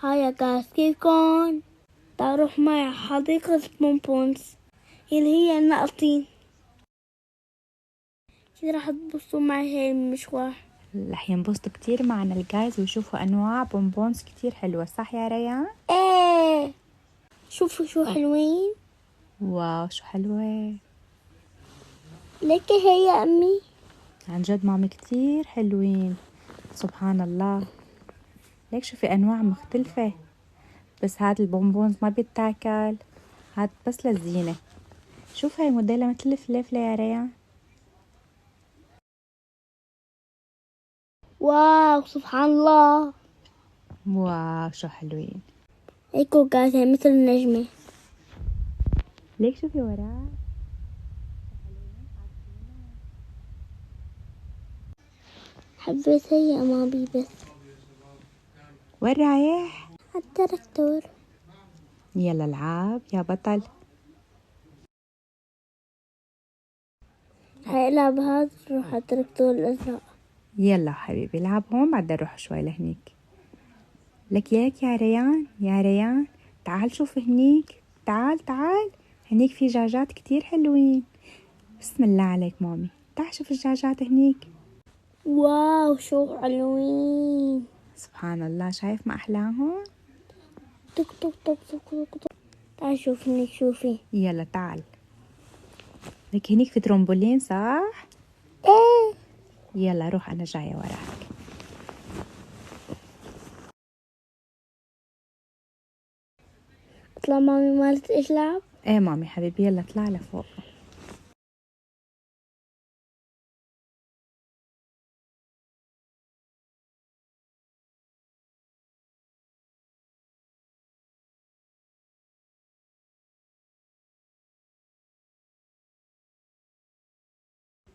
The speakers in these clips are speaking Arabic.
هاي يا جايز كيفكن؟ تعالوا روح معي على حديقة بونبونز اللي هي النقطين كده. راح تبصوا معي هاي المشوار. رح ينبسطوا كتير معنا الجايز ويشوفوا أنواع بونبونز كتير حلوة، صح يا ريان؟ ايه شوفوا شو حلوين. واو شو حلوة. لك هي يا أمي. عن جد مامي كتير حلوين، سبحان الله. ليك شوفي أنواع مختلفة، بس هاد البونبونز ما بيتاكل، هاد بس للزينة. شوف هاي موديلة مثل الفليفلة يا ريان. واو سبحان الله. واو شو حلوين. ايكو جايز هي مثل النجمة. ليك شوفي وراه. حبيت هي يا مامي بس. وين رايح؟ التراكتور. يلا العاب يا بطل. هيلعب هاد روح على التراكتور الأزرق. يلا حبيبي العب هون بعدين نروح شوي لهنيك. لك يا ريان، يا ريان تعال شوف هنيك، تعال هنيك في دجاجات كتير حلوين. بسم الله عليك مامي، تعال شوف الدجاجات هنيك. واو شو حلوين. سبحان الله، شايف ما أحلاهم. توك توك توك توك توك توك. تعال شوف هنيك شوفي. يلا تعال. لك هنيك في ترمبولين صح؟ ايه. يلا روح أنا جاية وراك. اطلع مامي مالت ايش لعب. ايه مامي حبيبي يلا اطلع لفوق.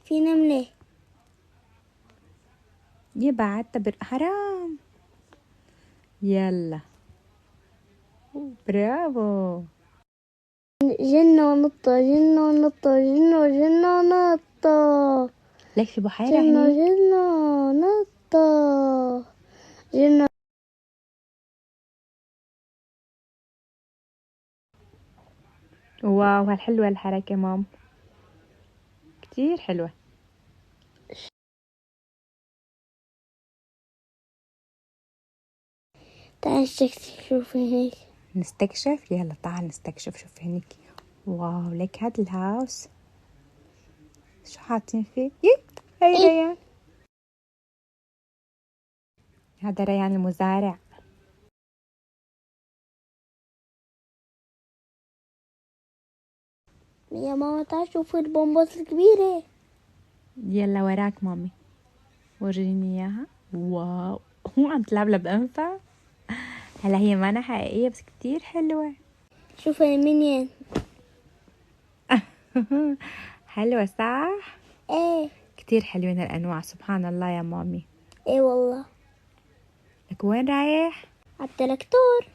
في نملة. يبعد تبر حرام. يلا برافو. جنة ونطة جنة ونطة جنة جنة ونطة. ليك في بحيرة جنة هنيك. جنة نطة جنة. واو هالحلوة الحركة مام، كتير حلوة. تعال نستكشف شوفي هيك. نستكشف يلا تعال نستكشف. شوف هنيك. واو ليك هاد الهاوس شو حاطين فيه. هاي إيه؟ ريان. هذا ريان المزارع. يا ماما تعال شوفي البومبوس الكبيرة. يلا وراك مامي، ورجيني اياها. واو هو عم تلعب بأنفها. هلا هي مانا حقيقية بس كتير حلوة. شوفي المينيون. حلوة صح؟ ايه. كتير حلوين الأنواع، سبحان الله يا مامي. ايه والله. لك وين رايح؟ عالتراكتور.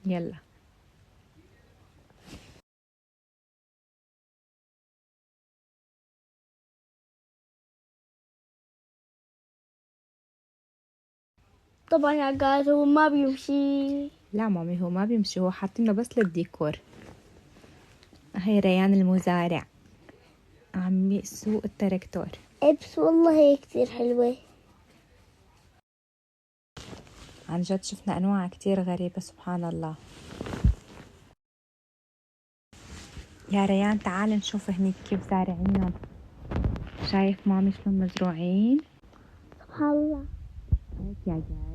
يلا. طبعا يا جايز هو ما بيمشي. لا مامي هو ما بيمشي، هو حاطينه بس للديكور. هي ريان المزارع عم يسوق التراكتور. ايه بس والله هي كتير حلوة. عن جد شفنا أنواع كتير غريبة سبحان الله. يا ريان تعال نشوف هنيك كيف زارعينهم. شايف مامي شلون مزروعين. سبحان الله. هيك يا جاي.